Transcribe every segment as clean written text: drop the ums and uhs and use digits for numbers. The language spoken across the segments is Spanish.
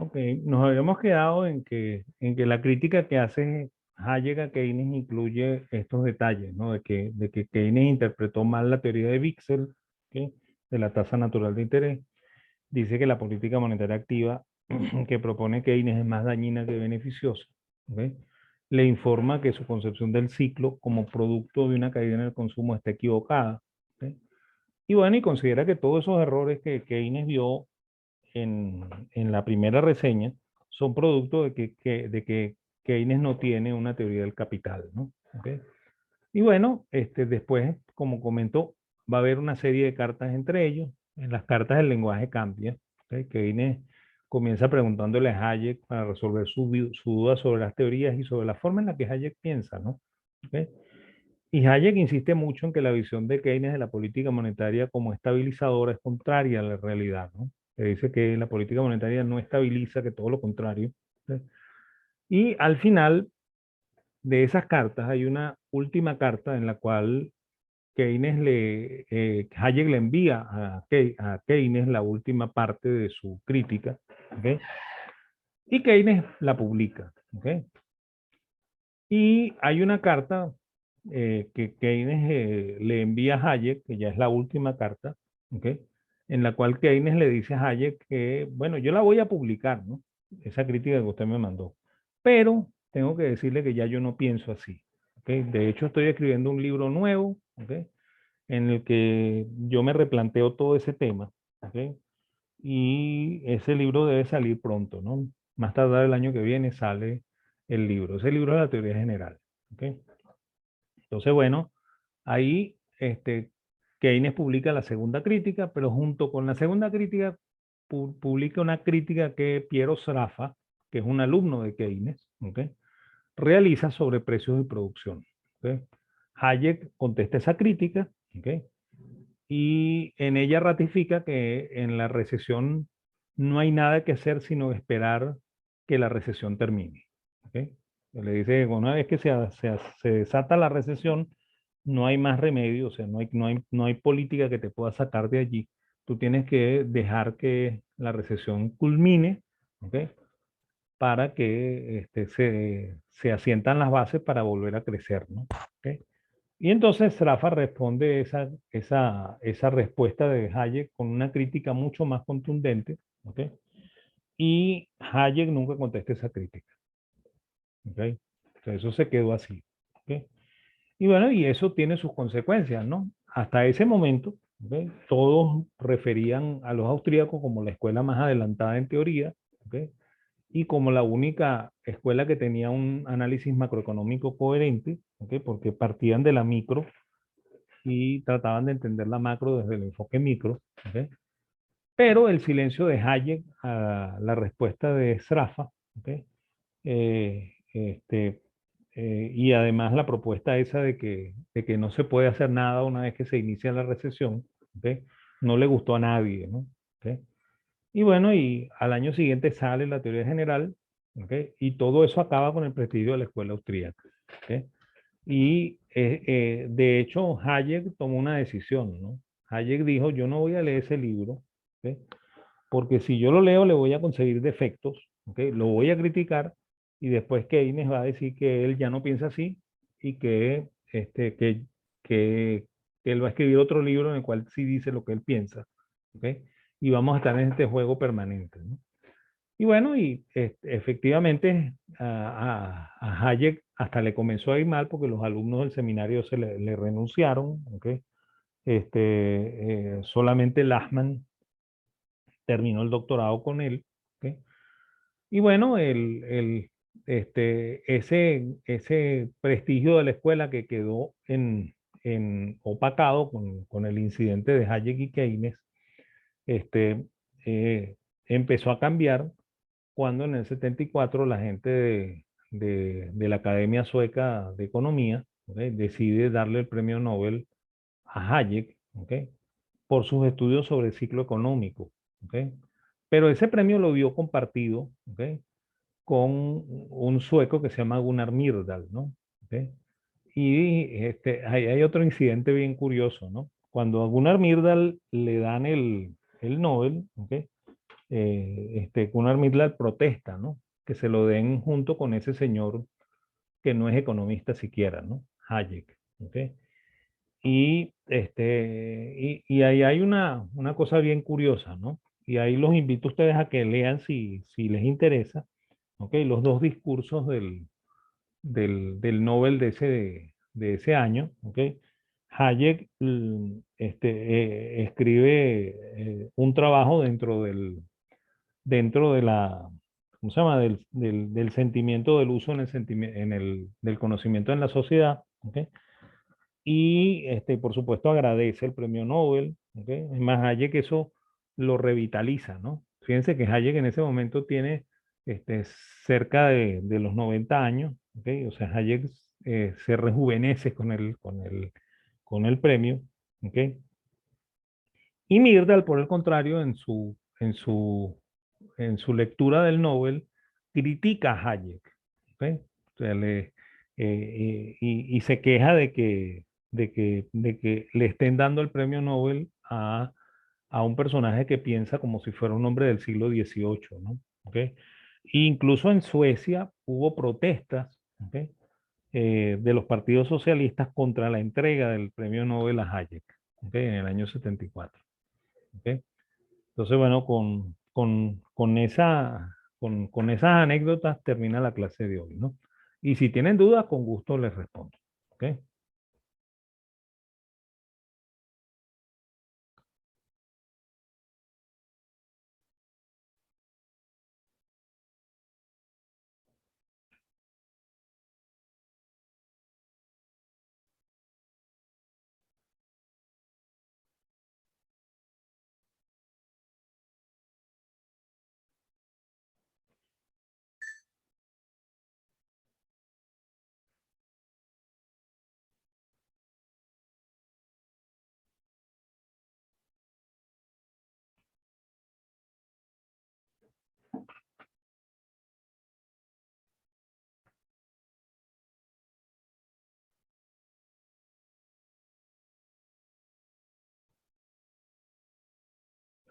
Ok, nos habíamos quedado en que la crítica que hace Hayek a Keynes incluye estos detalles, ¿no? De que Keynes interpretó mal la teoría de Wiesel, ¿ok? De la tasa natural de interés. Dice que la política monetaria activa que propone Keynes es más dañina que beneficiosa, ¿ok? Le informa que su concepción del ciclo como producto de una caída en el consumo está equivocada, ¿ok? Y bueno, y considera que todos esos errores que Keynes vio en la primera reseña son producto de que Keynes no tiene una teoría del capital, ¿no? ¿Okay? Y bueno, después, como comentó, va a haber una serie de cartas entre ellos. En las cartas el lenguaje cambia. ¿Okay? Keynes comienza preguntándole a Hayek para resolver su duda sobre las teorías y sobre la forma en la que Hayek piensa, ¿no? ¿Okay? Y Hayek insiste mucho en que la visión de Keynes de la política monetaria como estabilizadora es contraria a la realidad, ¿no? Que dice que la política monetaria no estabiliza, que todo lo contrario. ¿Sí? Y al final de esas cartas hay una última carta en la cual Hayek le envía a Keynes la última parte de su crítica, ¿okay? Y Keynes la publica, ¿okay? Y hay una carta que Keynes le envía a Hayek, que ya es la última carta, ¿ok? En la cual Keynes le dice a Hayek que, bueno, yo la voy a publicar, ¿no? Esa crítica que usted me mandó. Pero tengo que decirle que ya yo no pienso así, ¿ok? De hecho, estoy escribiendo un libro nuevo, ¿ok? En el que yo me replanteo todo ese tema, ¿ok? Y ese libro debe salir pronto, ¿no? Más tardar el año que viene sale el libro. Ese libro es la teoría general. ¿Ok? Entonces, bueno, ahí Keynes publica la segunda crítica, pero junto con la segunda crítica publica una crítica que Piero Sraffa, que es un alumno de Keynes, ¿ok? Realiza sobre precios y producción. ¿Ok? Hayek contesta esa crítica, ¿ok? Y en ella ratifica que en la recesión no hay nada que hacer sino esperar que la recesión termine. ¿Okay? Le dice que una vez que se desata la recesión, no hay más remedio, o sea, no hay política que te pueda sacar de allí. Tú tienes que dejar que la recesión culmine, ¿okay? Para que se asientan las bases para volver a crecer, ¿no? ¿Okay? Y entonces Sraffa responde esa respuesta de Hayek con una crítica mucho más contundente, ¿ok? Y Hayek nunca contesta esa crítica, ¿ok? Entonces eso se quedó así, ¿ok? Y bueno, y eso tiene sus consecuencias, ¿no? Hasta ese momento, ¿ok? Todos referían a los austríacos como la escuela más adelantada en teoría, ¿ok? Y como la única escuela que tenía un análisis macroeconómico coherente, ¿ok? Porque partían de la micro y trataban de entender la macro desde el enfoque micro. ¿Okay? Pero el silencio de Hayek a la respuesta de Sraffa, ¿okay? Eh, este, y además la propuesta esa de que no se puede hacer nada una vez que se inicia la recesión, ¿okay? No le gustó a nadie, ¿no? ¿Okay? Y bueno, y al año siguiente sale la teoría general, ¿okay? Y todo eso acaba con el prestigio de la escuela austríaca. ¿Okay? Y de hecho, Hayek tomó una decisión, ¿no? Hayek dijo, yo no voy a leer ese libro, ¿ok? Porque si yo lo leo le voy a conseguir defectos, ¿ok? Lo voy a criticar y después Keynes va a decir que él ya no piensa así y que, que él va a escribir otro libro en el cual sí dice lo que él piensa, ¿ok? Y vamos a estar en este juego permanente, ¿no? Y bueno, y efectivamente a Hayek hasta le comenzó a ir mal porque los alumnos del seminario le renunciaron, ¿ok? Solamente Lachman terminó el doctorado con él, ¿ok? Y bueno, ese prestigio de la escuela que quedó opacado con el incidente de Hayek y Keynes, este, eh, empezó a cambiar cuando en el 74 la gente de la Academia Sueca de Economía, ¿ok? Decide darle el premio Nobel a Hayek, ¿ok? Por sus estudios sobre el ciclo económico, ¿ok? Pero ese premio lo vio compartido, ¿ok? Con un sueco que se llama Gunnar Myrdal, ¿no? ¿Ok? Y hay otro incidente bien curioso, ¿no? Cuando a Gunnar Myrdal le dan el Nobel, ¿ok? Gunnar Myrdal protesta, ¿no? Que se lo den junto con ese señor que no es economista siquiera, ¿no? Hayek, ¿ok? Y ahí hay una cosa bien curiosa, ¿no? Y ahí los invito a ustedes a que lean si les interesa, ¿ok? Los dos discursos del Nobel de ese año, ¿ok? Hayek escribe un trabajo dentro de la, ¿cómo se llama? Del sentimiento del uso del conocimiento en la sociedad, ¿ok? Y por supuesto agradece el premio Nobel, ¿ok? Es más, Hayek eso lo revitaliza, ¿no? Fíjense que Hayek en ese momento tiene cerca de los 90 años, ¿ok? O sea, Hayek se rejuvenece con el premio, ¿ok? Y Myrdal, por el contrario, en su lectura del Nobel, critica a Hayek, ¿ok? O sea, y se queja de que le estén dando el premio Nobel a un personaje que piensa como si fuera un hombre del siglo XVIII, ¿no? ¿Ok? E incluso en Suecia hubo protestas, ¿ok? De los partidos socialistas contra la entrega del premio Nobel a Hayek, ¿ok? En el año 74. ¿Ok? Entonces, bueno, con esas anécdotas termina la clase de hoy, ¿no? Y si tienen dudas, con gusto les respondo. ¿Ok?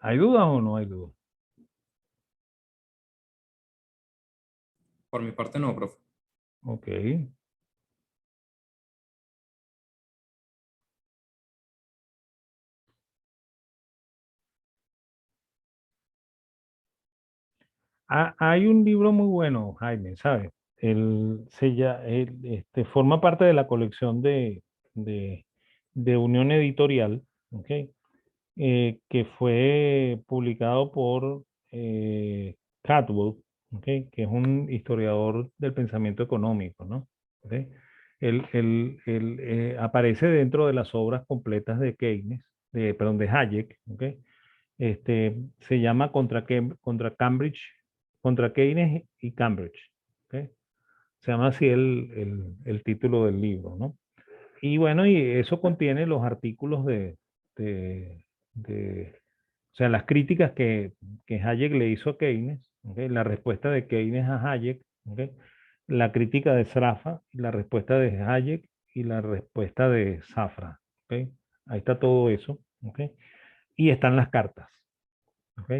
¿Hay dudas o no hay dudas? Por mi parte no, profe. Ok. Hay un libro muy bueno, Jaime, ¿sabes? Forma parte de la colección de, de Unión Editorial, ¿ok? Que fue publicado por Catwell, ¿ok? Que es un historiador del pensamiento económico, ¿no? ¿Ok? Aparece dentro de las obras completas de Keynes, perdón, de Hayek, ¿ok? Se llama contra Cambridge, contra Keynes y Cambridge, ¿ok? Se llama así el título del libro, ¿no? Y bueno, y eso contiene los artículos de, o sea, las críticas que Hayek le hizo a Keynes, ¿ok? La respuesta de Keynes a Hayek, ¿ok? La crítica de Sraffa, la respuesta de Hayek y la respuesta de Safra, ¿ok? Ahí está todo eso, ¿ok? Y están las cartas, ¿ok?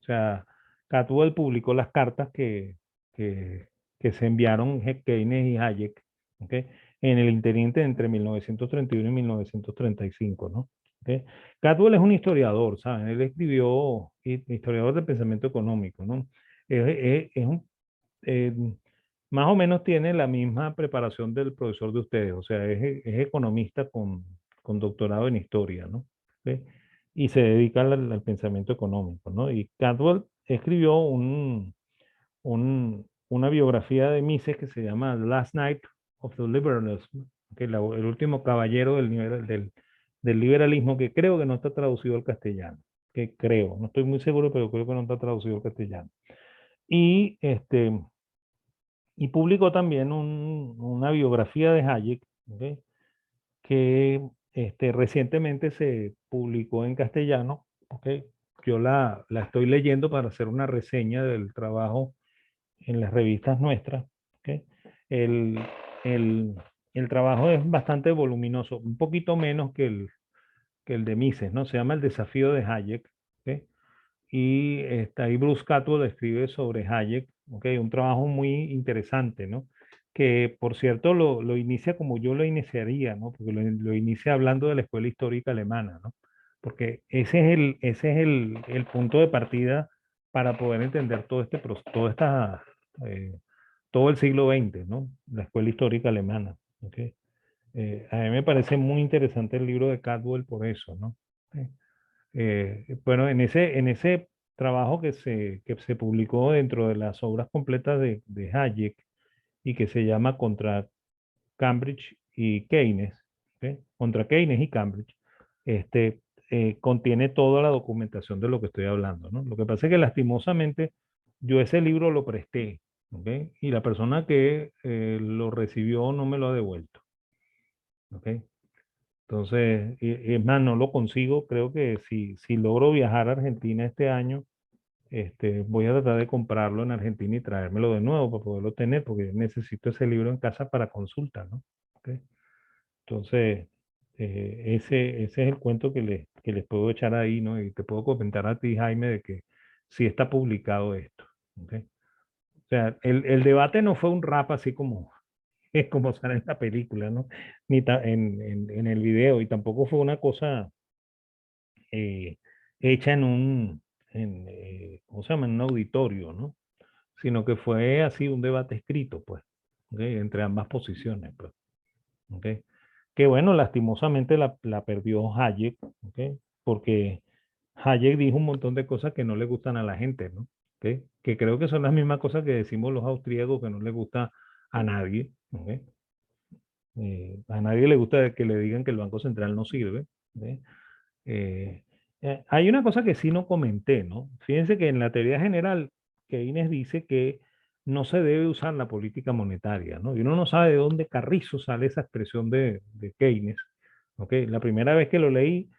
O sea, Caldwell publicó las cartas que, que se enviaron Keynes y Hayek, ¿ok? En el interinente entre 1931 y 1935, ¿no? ¿Ok? Caldwell es un historiador, ¿saben? Él escribió, historiador del pensamiento económico, ¿no? Es un, eh, más o menos tiene la misma preparación del profesor de ustedes, o sea, es economista con doctorado en historia, ¿no? ¿Ok? Y se dedica al pensamiento económico, ¿no? Y Caldwell escribió una biografía de Mises que se llama The Last Night of the Liberalism, que el último caballero del liberalismo, que creo que no está traducido al castellano, que creo, no estoy muy seguro, pero creo que no está traducido al castellano. Y, y publicó también una biografía de Hayek, ¿ok? Que recientemente se publicó en castellano, ¿ok? Yo la estoy leyendo para hacer una reseña del trabajo en las revistas nuestras, ¿ok? El, el, el trabajo es bastante voluminoso, un poquito menos que el de Mises, ¿no? Se llama El desafío de Hayek, ¿ok? y está ahí Bruce Catwell escribe sobre Hayek, ¿okay? Un trabajo muy interesante, ¿no? Que por cierto lo inicia como yo lo iniciaría, ¿no? Porque lo inicia hablando de la escuela histórica alemana, ¿no? Porque ese es el punto de partida para poder entender todo eh, todo el siglo XX, ¿no? La escuela histórica alemana, ¿ok? A mí me parece muy interesante el libro de Cadwell por eso, ¿no? ¿Ok? Bueno, en ese trabajo que se publicó dentro de las obras completas de Hayek y que se llama Contra Cambridge y Keynes, ¿ok? Contra Keynes y Cambridge, este, contiene toda la documentación de lo que estoy hablando, ¿no? Lo que pasa es que lastimosamente yo ese libro lo presté, ¿ok? Y la persona que lo recibió no me lo ha devuelto, ¿ok? Entonces, es más, no lo consigo. Creo que si logro viajar a Argentina este año, voy a tratar de comprarlo en Argentina y traérmelo de nuevo para poderlo tener, porque necesito ese libro en casa para consulta, ¿no? ¿Ok? Entonces, ese es el cuento que les puedo echar ahí, ¿no? Y te puedo comentar a ti, Jaime, de que sí está publicado esto. ¿Ok? O sea, el debate no fue un rap así como, es como sale en la película, ¿no? Ni en el video, y tampoco fue una cosa eh, hecha ¿cómo se llama? En un auditorio, ¿no? Sino que fue así un debate escrito, pues, ¿ok? Entre ambas posiciones, pues, ¿ok? Que bueno, lastimosamente la perdió Hayek, ¿ok? Porque Hayek dijo un montón de cosas que no le gustan a la gente, ¿no? ¿Ok? Que creo que son las mismas cosas que decimos los austríacos que no le gusta a nadie, ¿ok? A nadie le gusta que le digan que el Banco Central no sirve, ¿ok? Eh, Hay una cosa que sí no comenté, ¿no? Fíjense que en la teoría general, Keynes dice que no se debe usar la política monetaria, ¿no? Y uno no sabe de dónde carrizo sale esa expresión de Keynes, ¿ok? La primera vez que lo leí,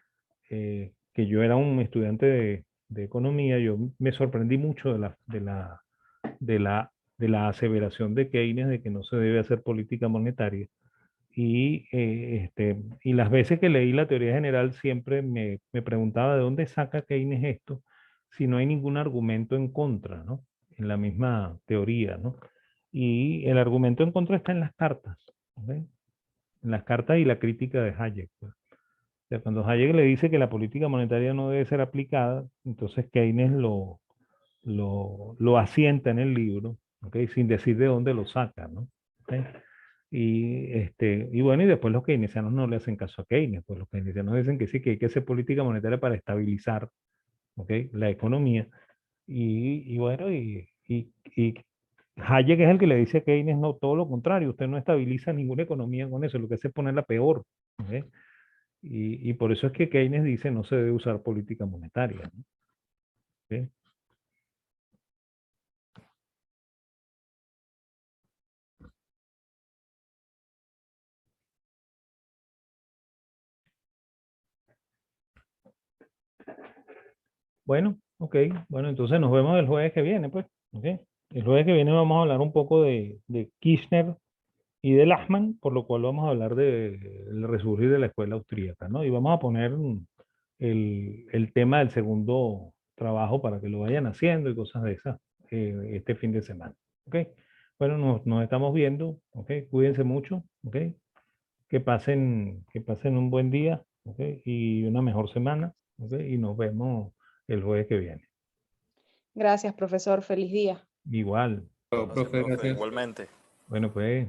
que yo era un estudiante de economía, yo me sorprendí mucho de la aseveración de Keynes de que no se debe hacer política monetaria. Y las veces que leí la teoría general siempre me preguntaba de dónde saca Keynes esto si no hay ningún argumento en contra, ¿no? En la misma teoría, ¿no? Y el argumento en contra está en las cartas, ¿ok? En las cartas y la crítica de Hayek, pues. O sea, cuando Hayek le dice que la política monetaria no debe ser aplicada, entonces Keynes lo asienta en el libro, ¿ok? Sin decir de dónde lo saca, ¿no? ¿Ok? Y bueno, y después los keynesianos no le hacen caso a Keynes, pues los keynesianos dicen que sí, que hay que hacer política monetaria para estabilizar, ¿ok? La economía. Y bueno, y Hayek es el que le dice a Keynes, no, todo lo contrario, usted no estabiliza ninguna economía con eso, lo que hace es ponerla peor, ¿ok? Y por eso es que Keynes dice no se debe usar política monetaria, ¿no? ¿Ok? Bueno, ok, bueno, entonces nos vemos el jueves que viene, pues, ¿ok? El jueves que viene vamos a hablar un poco de Kirchner y de Lachmann, por lo cual vamos a hablar del resurgir de la escuela austríaca, ¿no? Y vamos a poner el tema del segundo trabajo para que lo vayan haciendo y cosas de esas este fin de semana, ¿ok? Bueno, nos estamos viendo, ¿ok? Cuídense mucho, ¿ok? Que pasen un buen día, ¿ok? Y una mejor semana, ¿ok? Y nos vemos el jueves que viene. Gracias, profesor. Feliz día. Igual. Profe, gracias. Igualmente. Bueno, pues.